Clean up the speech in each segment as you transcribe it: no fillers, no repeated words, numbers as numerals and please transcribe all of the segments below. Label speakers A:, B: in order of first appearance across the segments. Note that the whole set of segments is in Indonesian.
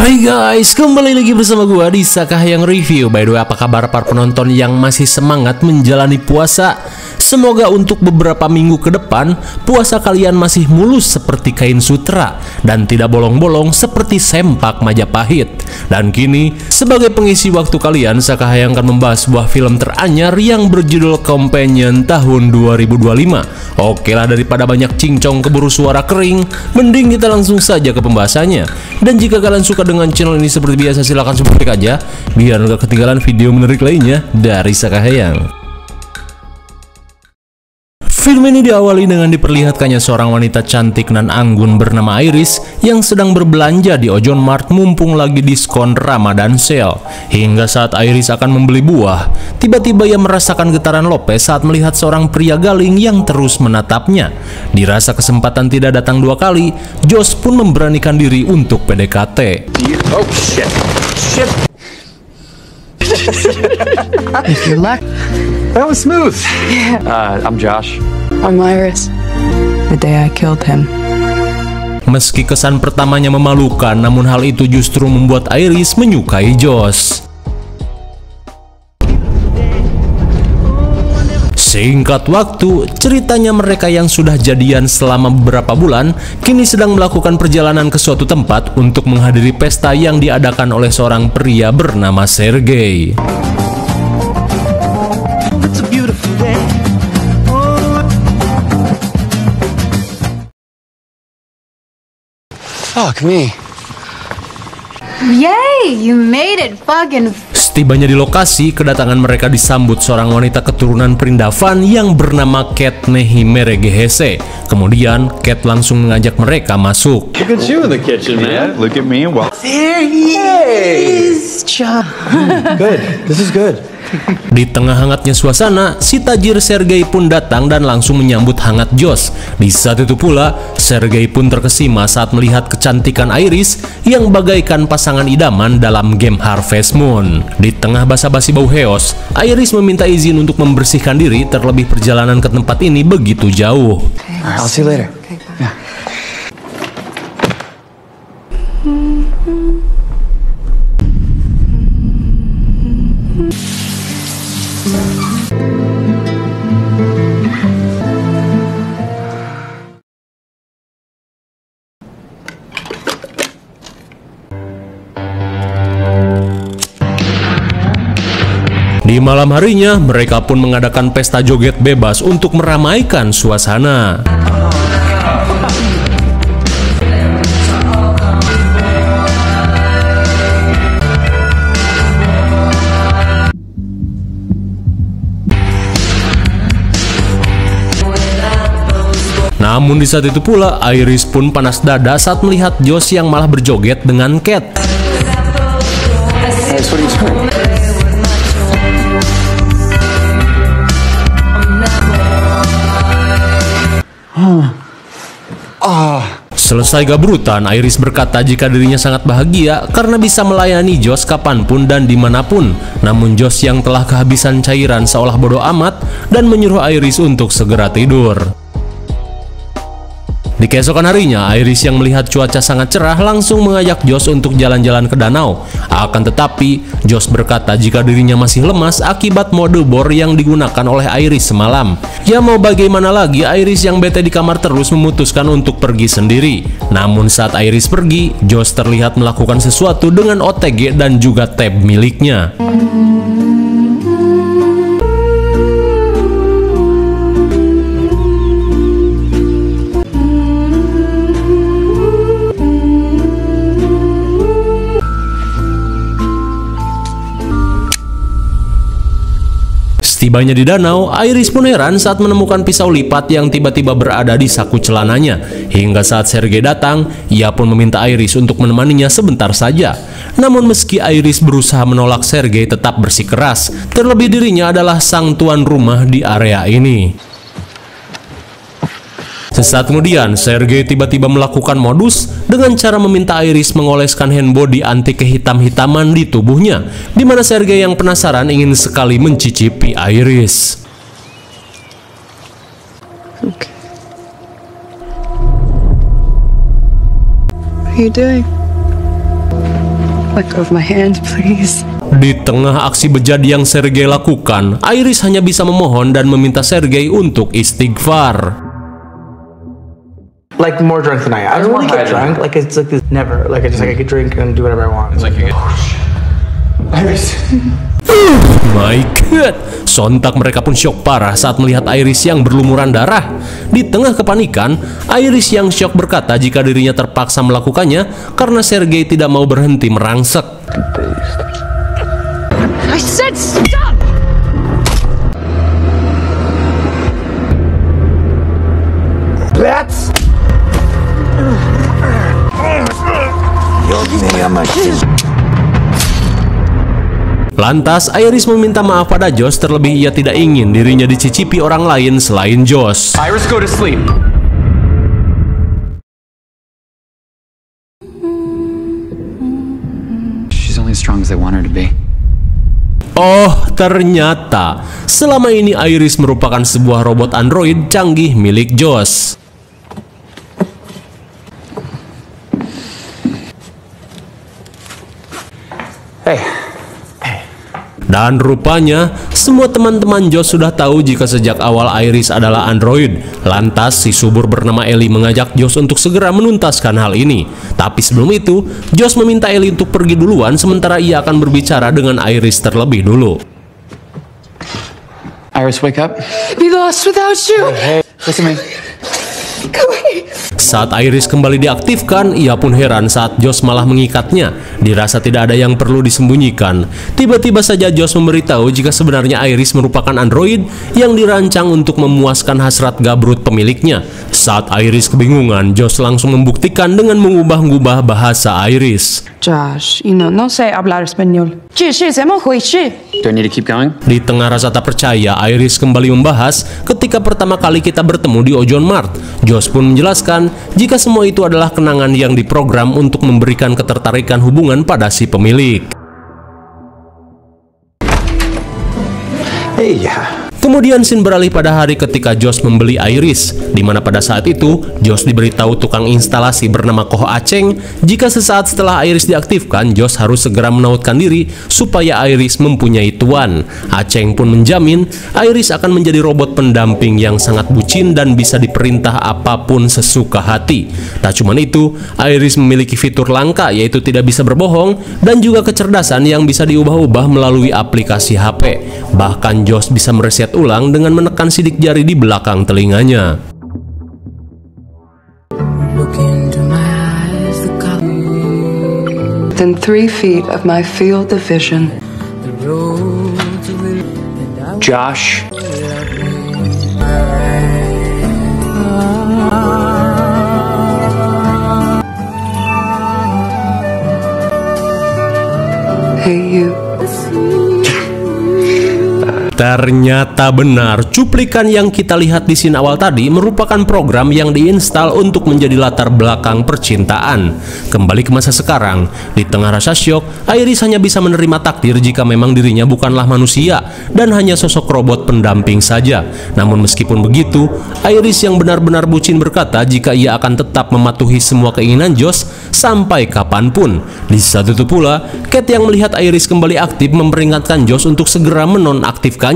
A: Hai guys, kembali lagi bersama gua di Sakahayang Review. By the way, apa kabar para penonton yang masih semangat menjalani puasa? Semoga untuk beberapa minggu ke depan puasa kalian masih mulus seperti kain sutra dan tidak bolong-bolong seperti sempak Majapahit. Dan kini, sebagai pengisi waktu kalian, Sakahayang akan membahas sebuah film teranyar yang berjudul Companion tahun 2025. Oke lah, daripada banyak cincong keburu suara kering, mending kita langsung saja ke pembahasannya. Dan jika kalian suka dengan channel ini seperti biasa, silahkan subscribe aja biar gak ketinggalan video menarik lainnya dari Sakahayang. Film ini diawali dengan diperlihatkannya seorang wanita cantik nan anggun bernama Iris yang sedang berbelanja di Ojon Mart mumpung lagi diskon Ramadan Sale. Hingga saat Iris akan membeli buah, tiba-tiba ia merasakan getaran Lopez saat melihat seorang pria galing yang terus menatapnya. Dirasa kesempatan tidak datang dua kali, Josh pun memberanikan diri untuk PDKT.
B: Oh shit.
C: If you're lucky.
B: That was smooth.
C: Yeah.
B: I'm Josh.
C: I'm Iris. The day I killed him.
A: Meski kesan pertamanya memalukan, namun hal itu justru membuat Iris menyukai Josh. Singkat waktu, ceritanya mereka yang sudah jadian selama beberapa bulan kini sedang melakukan perjalanan ke suatu tempat untuk menghadiri pesta yang diadakan oleh seorang pria bernama Sergei.
B: Fuck me.
D: Yay! You made it, fucking.
A: Setibanya di lokasi, kedatangan mereka disambut seorang wanita keturunan Perindavan yang bernama Kat Nehimere Gehese. Kemudian, Kat langsung mengajak mereka masuk.
E: Look at you in the kitchen, man.
B: Look at me. Well,
C: There he is, John.
E: Good. This is good.
A: Di tengah hangatnya suasana, si tajir Sergei pun datang dan langsung menyambut hangat Josh. Di saat itu pula, Sergei pun terkesima saat melihat kecantikan Iris yang bagaikan pasangan idaman dalam game Harvest Moon. Di tengah basa-basi bau heos, Iris meminta izin untuk membersihkan diri, terlebih perjalanan ke tempat ini begitu jauh.
B: I'll see you later. Yeah.
A: Di malam harinya, mereka pun mengadakan pesta joget bebas untuk meramaikan suasana. Namun di saat itu pula, Iris pun panas dada saat melihat Josh yang malah berjoget dengan Kat.
B: Hey, so what are you doing?
A: Selesai gabrutan, Iris berkata jika dirinya sangat bahagia karena bisa melayani Josh kapanpun dan dimanapun. Namun Josh yang telah kehabisan cairan seolah bodoh amat dan menyuruh Iris untuk segera tidur. Di keesokan harinya, Iris yang melihat cuaca sangat cerah langsung mengajak Josh untuk jalan-jalan ke danau. Akan tetapi, Josh berkata jika dirinya masih lemas akibat mode bor yang digunakan oleh Iris semalam. Ya mau bagaimana lagi, Iris yang bete di kamar terus memutuskan untuk pergi sendiri. Namun saat Iris pergi, Josh terlihat melakukan sesuatu dengan OTG dan juga tab miliknya. Setibanya di danau, Iris pun heran saat menemukan pisau lipat yang tiba-tiba berada di saku celananya. Hingga saat Sergei datang, ia pun meminta Iris untuk menemaninya sebentar saja. Namun meski Iris berusaha menolak, Sergei tetap bersikeras. Terlebih dirinya adalah sang tuan rumah di area ini. Sesaat kemudian, Sergei tiba-tiba melakukan modus dengan cara meminta Iris mengoleskan handbody anti kehitam-hitaman di tubuhnya, di mana Sergei yang penasaran ingin sekali mencicipi Iris.
C: Okay. What are you doing? Let go of my hand, please.
A: Di tengah aksi bejat yang Sergei lakukan, Iris hanya bisa memohon dan meminta Sergei untuk istighfar.
E: Like more drunk than I am. I don't really get drunk. Like it's like this. Never. Like I could drink and do whatever I want. It's like you get. Iris.
A: My God, sontak mereka pun syok parah saat melihat Iris yang berlumuran darah. Di tengah kepanikan, Iris yang syok berkata jika dirinya terpaksa melakukannya karena Sergei tidak mau berhenti merangsek.
D: I said stop!
B: That's.
A: Lantas, Iris meminta maaf pada Josh, terlebih ia tidak ingin dirinya dicicipi orang lain selain Josh.
B: Iris, go to sleep. She's only as strong as they want her to be.
A: Oh, ternyata selama ini Iris merupakan sebuah robot android canggih milik Josh.
B: Hey.
A: Dan rupanya, semua teman-teman Josh sudah tahu jika sejak awal Iris adalah android. Lantas, si subur bernama Ellie mengajak Josh untuk segera menuntaskan hal ini. Tapi sebelum itu, Josh meminta Ellie untuk pergi duluan sementara ia akan berbicara dengan Iris terlebih dulu.
B: Iris, wake up.
C: Be lost without you.
B: Hey, listen to me.
A: Saat Iris kembali diaktifkan, ia pun heran saat Josh malah mengikatnya. Dirasa tidak ada yang perlu disembunyikan. Tiba-tiba saja Josh memberitahu jika sebenarnya Iris merupakan android yang dirancang untuk memuaskan hasrat gabrut pemiliknya. Saat Iris kebingungan, Josh langsung membuktikan dengan mengubah-ubah bahasa Iris.
C: Josh, no sé hablar español.
B: Do I need to keep going?
A: Di tengah rasa tak percaya, Iris kembali membahas ketika pertama kali kita bertemu di Ojon Mart. Josh pun menjelaskan jika semua itu adalah kenangan yang diprogram untuk memberikan ketertarikan hubungan pada si pemilik.
E: Hey.
A: Kemudian scene beralih pada hari ketika Josh membeli Iris, di mana pada saat itu Josh diberitahu tukang instalasi bernama Koh Aceng jika sesaat setelah Iris diaktifkan, Josh harus segera menautkan diri supaya Iris mempunyai tuan. Aceng pun menjamin Iris akan menjadi robot pendamping yang sangat bucin dan bisa diperintah apapun sesuka hati. Tak cuma itu, Iris memiliki fitur langka yaitu tidak bisa berbohong dan juga kecerdasan yang bisa diubah-ubah melalui aplikasi HP. Bahkan Josh bisa mereset ulang dengan menekan sidik jari di belakang telinganya.
C: Within 3 feet of my field of vision.
B: Josh.
C: Hey you.
A: Ternyata benar, cuplikan yang kita lihat di scene awal tadi merupakan program yang diinstal untuk menjadi latar belakang percintaan. Kembali ke masa sekarang, di tengah rasa syok, Iris hanya bisa menerima takdir jika memang dirinya bukanlah manusia dan hanya sosok robot pendamping saja. Namun meskipun begitu, Iris yang benar-benar bucin berkata jika ia akan tetap mematuhi semua keinginan Josh sampai kapanpun. Di saat itu pula, Kate yang melihat Iris kembali aktif memperingatkan Josh untuk segera menonaktifkan.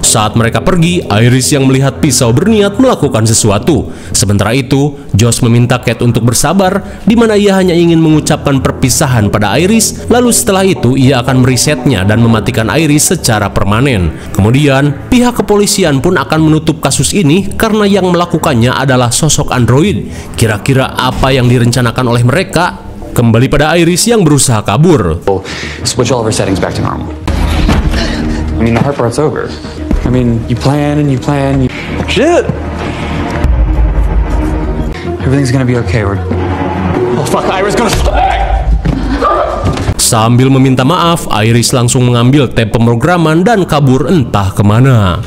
A: Saat mereka pergi, Iris yang melihat pisau berniat melakukan sesuatu. Sementara itu, Josh meminta Kate untuk bersabar, di mana ia hanya ingin mengucapkan perpisahan pada Iris, lalu setelah itu ia akan meresetnya dan mematikan Iris secara permanen. Kemudian, pihak kepolisian pun akan menutup kasus ini karena yang melakukannya adalah sosok android. Kira-kira apa yang direncanakan oleh mereka? Kembali pada Iris yang berusaha kabur.
B: Switch all of our settings back to normal. I mean, the hard part's over. I mean, you plan and you plan. Shit! Everything's gonna be okay. Oh fuck, Iris gonna...
A: Sambil meminta maaf, Iris langsung mengambil tab pemrograman dan kabur entah kemana.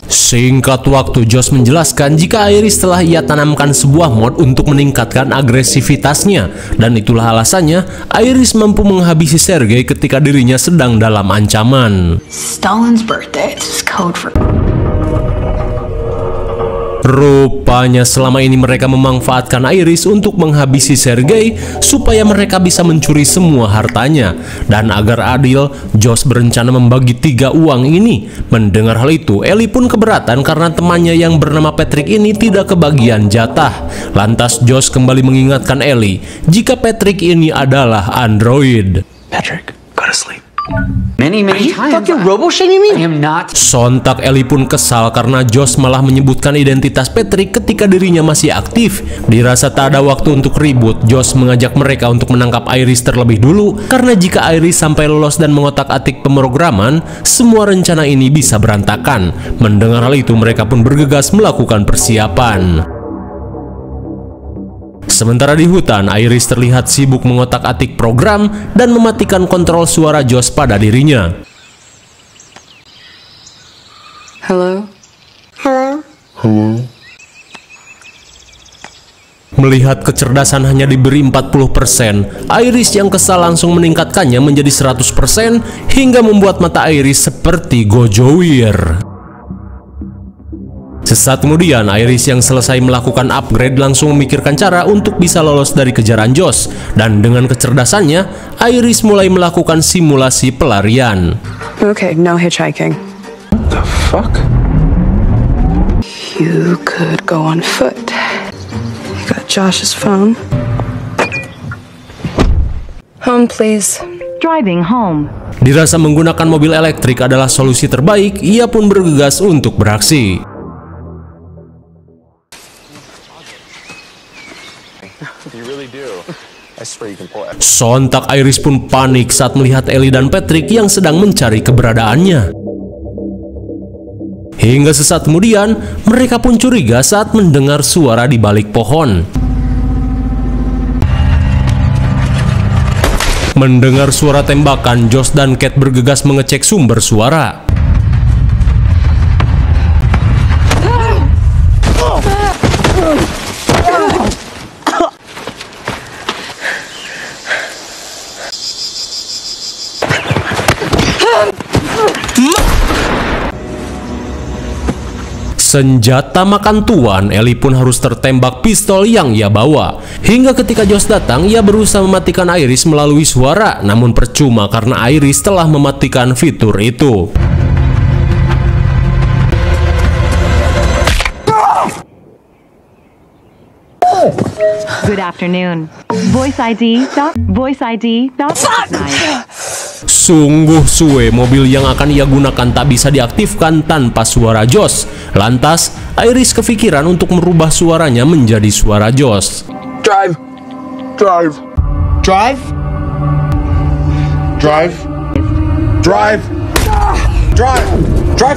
A: Singkat waktu, Josh menjelaskan jika Iris telah ia tanamkan sebuah mod untuk meningkatkan agresivitasnya, dan itulah alasannya Iris mampu menghabisi Sergei ketika dirinya sedang dalam ancaman.
D: Stalin's birthday. It's code for...
A: Rupanya selama ini mereka memanfaatkan Iris untuk menghabisi Sergei supaya mereka bisa mencuri semua hartanya. Dan agar adil, Josh berencana membagi 3 uang ini. Mendengar hal itu, Ellie pun keberatan karena temannya yang bernama Patrick ini tidak kebagian jatah. Lantas Josh kembali mengingatkan Ellie jika Patrick ini adalah android.
E: Patrick, go to sleep.
B: Many times.
E: Fucking robo-shaming me?
B: I am not.
A: Sontak Ellie pun kesal karena Josh malah menyebutkan identitas Patrick ketika dirinya masih aktif. Dirasa tak ada waktu untuk ribut, Josh mengajak mereka untuk menangkap Iris terlebih dulu, karena jika Iris sampai lolos dan mengotak-atik pemrograman, semua rencana ini bisa berantakan. Mendengar hal itu, mereka pun bergegas melakukan persiapan. Sementara di hutan, Iris terlihat sibuk mengotak-atik program dan mematikan kontrol suara Josh pada dirinya.
C: Hello?
A: Melihat kecerdasan hanya diberi 40%, Iris yang kesal langsung meningkatkannya menjadi 100% hingga membuat mata Iris seperti gojowir. Sesaat kemudian, Iris yang selesai melakukan upgrade langsung memikirkan cara untuk bisa lolos dari kejaran Josh. Dan dengan kecerdasannya, Iris mulai melakukan simulasi pelarian.
C: Okay, no hitchhiking.
E: What the fuck?
C: You could go on foot. You got Josh's phone. Home, please.
D: Driving home.
A: Dirasa menggunakan mobil elektrik adalah solusi terbaik, ia pun bergegas untuk beraksi. Sontak Iris pun panik saat melihat Ellie dan Patrick yang sedang mencari keberadaannya. Hingga sesaat kemudian, mereka pun curiga saat mendengar suara di balik pohon. Mendengar suara tembakan, Josh dan Kate bergegas mengecek sumber suara. Senjata makan tuan, Ellie pun harus tertembak pistol yang ia bawa. Hingga ketika Josh datang, ia berusaha mematikan Iris melalui suara, namun percuma karena Iris telah mematikan fitur itu.
D: Good afternoon. Voice ID.
A: Sungguh suwe, mobil yang akan ia gunakan tak bisa diaktifkan tanpa suara Josh. Lantas, Iris kepikiran untuk merubah suaranya menjadi suara Josh.
E: Drive.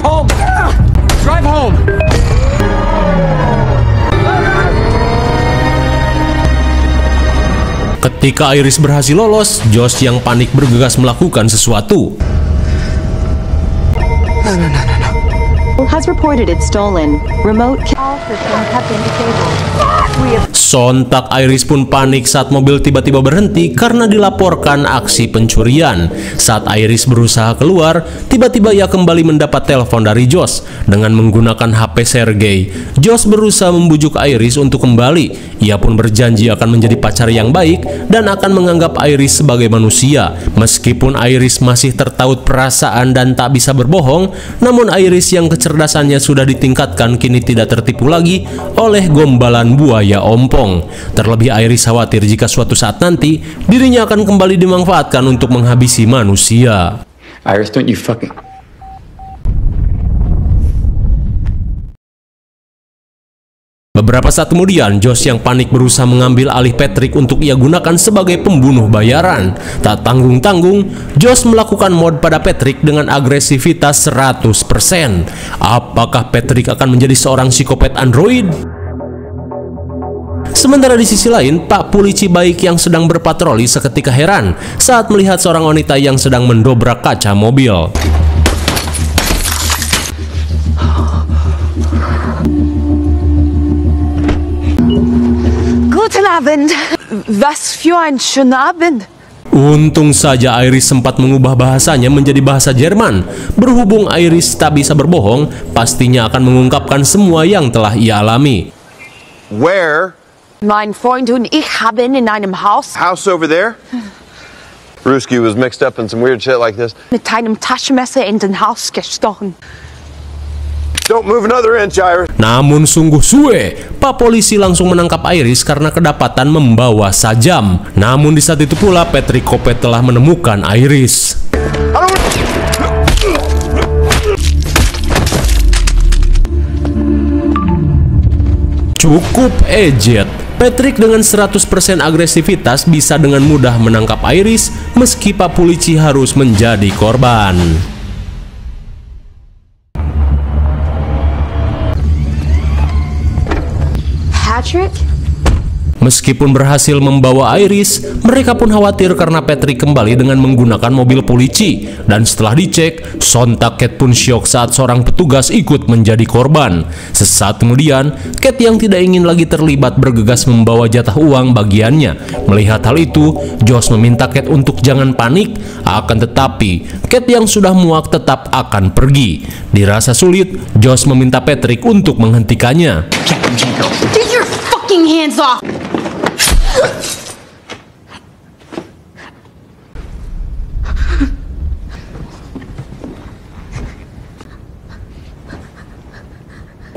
B: Home. Drive home.
A: Ketika Iris berhasil lolos, Josh yang panik bergegas melakukan sesuatu.
D: Has reported it stolen. Remote all systems have been disabled.
A: Sontak Iris pun panik saat mobil tiba-tiba berhenti karena dilaporkan aksi pencurian. Saat Iris berusaha keluar, tiba-tiba ia kembali mendapat telepon dari Josh. Dengan menggunakan HP Sergei, Josh berusaha membujuk Iris untuk kembali. Ia pun berjanji akan menjadi pacar yang baik dan akan menganggap Iris sebagai manusia. Meskipun Iris masih tertaut perasaan dan tak bisa berbohong, namun Iris yang kecerdasannya sudah ditingkatkan kini tidak tertipu lagi oleh gombalan buaya ompong. Terlebih Iris khawatir jika suatu saat nanti dirinya akan kembali dimanfaatkan untuk menghabisi manusia.
B: Iris, don't you fucking...
A: Beberapa saat kemudian, Josh yang panik berusaha mengambil alih Patrick untuk ia gunakan sebagai pembunuh bayaran. Tak tanggung-tanggung, Josh melakukan mod pada Patrick dengan agresivitas 100%. Apakah Patrick akan menjadi seorang psikopat android? Sementara di sisi lain, Pak Polisi baik yang sedang berpatroli seketika heran saat melihat seorang wanita yang sedang mendobrak kaca mobil.
C: Guten Abend. Was für ein schöner Abend.
A: Untung saja Iris sempat mengubah bahasanya menjadi bahasa Jerman. Berhubung Iris tak bisa berbohong, pastinya akan mengungkapkan semua yang telah ia alami.
F: Where?
G: Mein Freund und ich haben in einem Haus
F: House over there? Ruski was mixed up in some weird shit like this.
G: mit einem Taschenmesser in den Haus gestochen.
F: Don't move another inch, Iris.
A: Namun sungguh suwe, Pak polisi langsung menangkap Iris karena kedapatan membawa sajam. Namun di saat itu pula Patrick Kopet telah menemukan Iris. Cukup ejet. Patrick dengan 100% agresivitas bisa dengan mudah menangkap Iris meski Pak polisi harus menjadi korban.
G: Patrick?
A: Meskipun berhasil membawa Iris, mereka pun khawatir karena Patrick kembali dengan menggunakan mobil polisi. Dan setelah dicek, sontak Kate pun syok saat seorang petugas ikut menjadi korban. Sesaat kemudian, Kate yang tidak ingin lagi terlibat bergegas membawa jatah uang bagiannya. Melihat hal itu, Josh meminta Kate untuk jangan panik. Akan tetapi, Kate yang sudah muak tetap akan pergi. Dirasa sulit, Josh meminta Patrick untuk menghentikannya.
G: Get your fucking hands off!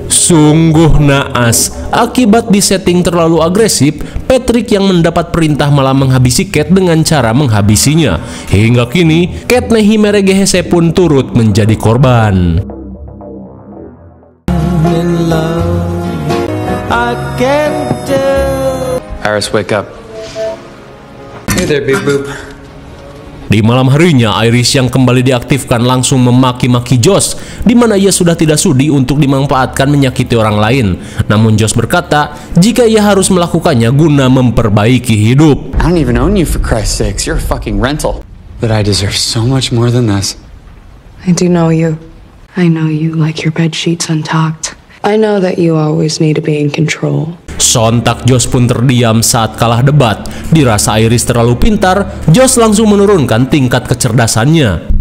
A: Sungguh naas. Akibat disetting terlalu agresif, Patrick yang mendapat perintah malah menghabisi Kate dengan cara menghabisinya. Hingga kini, Kate Nehimeregehese pun turut menjadi korban.
B: Iris, wake up. Hey there, big boob.
A: Di malam harinya, Iris yang kembali diaktifkan langsung memaki-maki Josh, di mana ia sudah tidak sudi untuk dimanfaatkan menyakiti orang lain. Namun Josh berkata, jika ia harus melakukannya guna memperbaiki hidup.
B: I don't even own you, for Christ's sakes. You're a fucking rental. But I deserve so much more than this.
C: I do know you. I know you like your bed sheets untucked. I know that you always need to be in control.
A: Sontak Josh pun terdiam saat kalah debat. Dirasa Iris terlalu pintar, Josh langsung menurunkan tingkat kecerdasannya.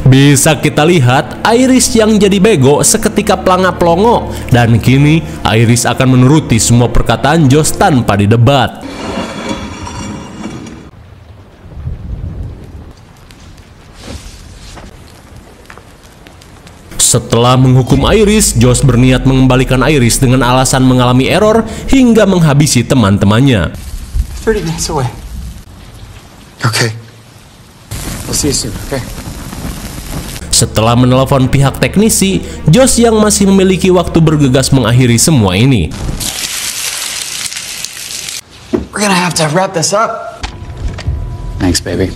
A: Bisa kita lihat, Iris yang jadi bego seketika pelangap-pelongo. Dan kini, Iris akan menuruti semua perkataan Josh tanpa didebat. Setelah menghukum Iris, Josh berniat mengembalikan Iris dengan alasan mengalami error hingga menghabisi teman-temannya.
E: 30 minutes away.
B: Okay. We'll see you soon, okay?
A: Setelah menelepon pihak teknisi, Josh yang masih memiliki waktu bergegas mengakhiri semua ini.
E: We're gonna have to wrap this up.
B: Thanks, baby.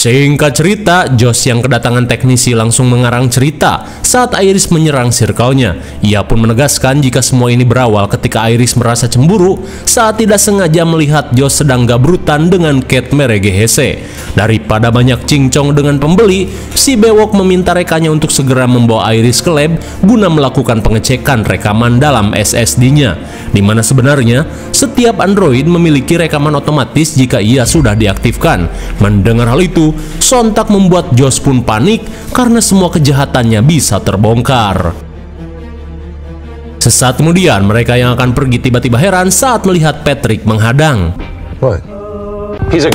A: Singkat cerita, Josh yang kedatangan teknisi langsung mengarang cerita saat Iris menyerang circle-nya. Ia pun menegaskan jika semua ini berawal ketika Iris merasa cemburu saat tidak sengaja melihat Josh sedang gabrutan dengan Kate Meregehese. Daripada banyak cincong dengan pembeli, si bewok meminta rekannya untuk segera membawa Iris ke lab guna melakukan pengecekan rekaman dalam SSD-nya, di mana sebenarnya setiap Android memiliki rekaman otomatis jika ia sudah diaktifkan. Mendengar hal itu, sontak membuat Josh pun panik karena semua kejahatannya bisa terbongkar. Sesaat kemudian, mereka yang akan pergi tiba-tiba heran saat melihat Patrick menghadang.
F: What? He's a...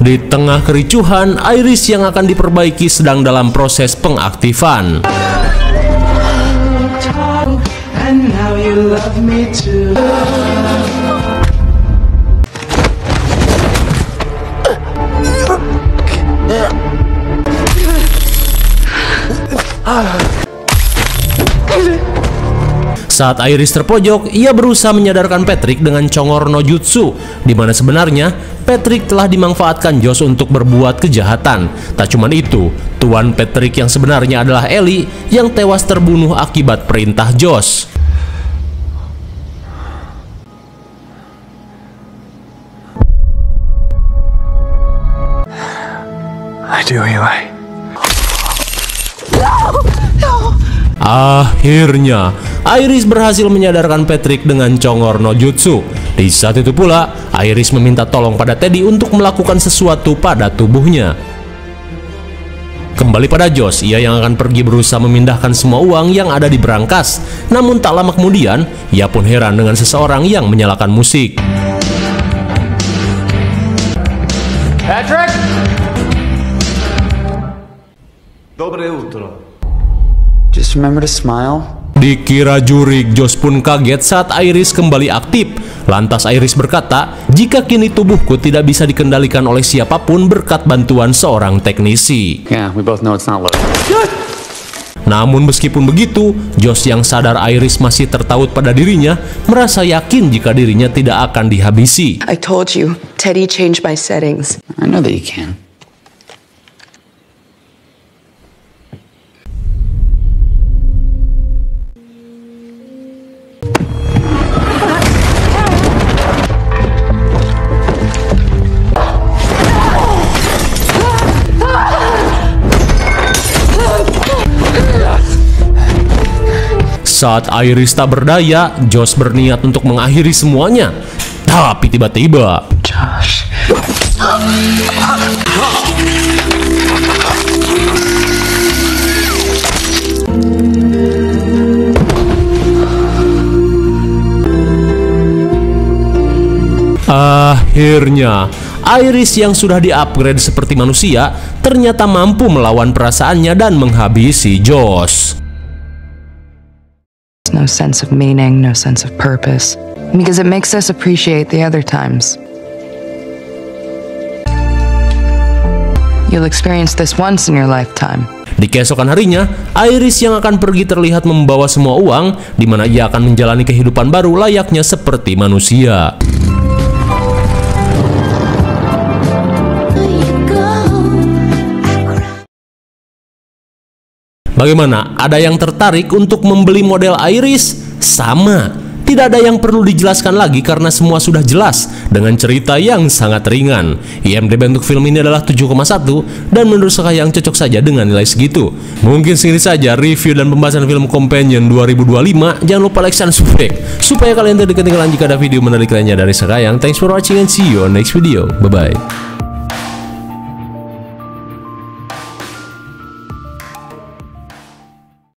F: Di tengah kericuhan, Iris yang akan diperbaiki sedang dalam proses pengaktifan.
A: Saat Iris terpojok, ia berusaha menyadarkan Patrick dengan congor no jutsu, di mana sebenarnya Patrick telah dimanfaatkan Josh untuk berbuat kejahatan. Tak cuman itu, tuan Patrick yang sebenarnya adalah Ellie yang tewas terbunuh akibat perintah Josh.
B: I do, Eli.
A: Akhirnya, Iris berhasil menyadarkan Patrick dengan congor no jutsu. Di saat itu pula, Iris meminta tolong pada Teddy untuk melakukan sesuatu pada tubuhnya. Kembali pada Josh, ia yang akan pergi berusaha memindahkan semua uang yang ada di berangkas. Namun tak lama kemudian, ia pun heran dengan seseorang yang menyalakan musik.
B: Patrick?
E: Dobre utro.
B: Just remember to smile.
A: Dikira jurik, Josh pun kaget saat Iris kembali aktif. Lantas Iris berkata, jika kini tubuhku tidak bisa dikendalikan oleh siapapun berkat bantuan seorang teknisi.
B: Yeah, we both know it's not loaded.
A: Namun meskipun begitu, Josh yang sadar Iris masih tertaut pada dirinya, merasa yakin jika dirinya tidak akan dihabisi.
C: I told you, Teddy changed my settings.
B: I know that you can.
A: Saat Iris tak berdaya, Josh berniat untuk mengakhiri semuanya. Tapi tiba-tiba,
C: Josh.
A: akhirnya Iris yang sudah di-upgrade seperti manusia ternyata mampu melawan perasaannya dan menghabisi Josh.
C: No sense of meaning, no sense of purpose. Because it makes us appreciate the other times. You'll experience this once in your lifetime.
A: Di keesokan harinya, Iris yang akan pergi terlihat membawa semua uang, di mana ia akan menjalani kehidupan baru layaknya seperti manusia. Bagaimana? Ada yang tertarik untuk membeli model Iris? Sama. Tidak ada yang perlu dijelaskan lagi karena semua sudah jelas dengan cerita yang sangat ringan. IMDb untuk film ini adalah 7,1 dan menurut saya yang cocok saja dengan nilai segitu. Mungkin segini saja review dan pembahasan film Companion 2025. Jangan lupa like dan subscribe supaya kalian tidak ketinggalan jika ada video menarik lainnya dari saya. Thanks for watching and see you on next video. Bye bye.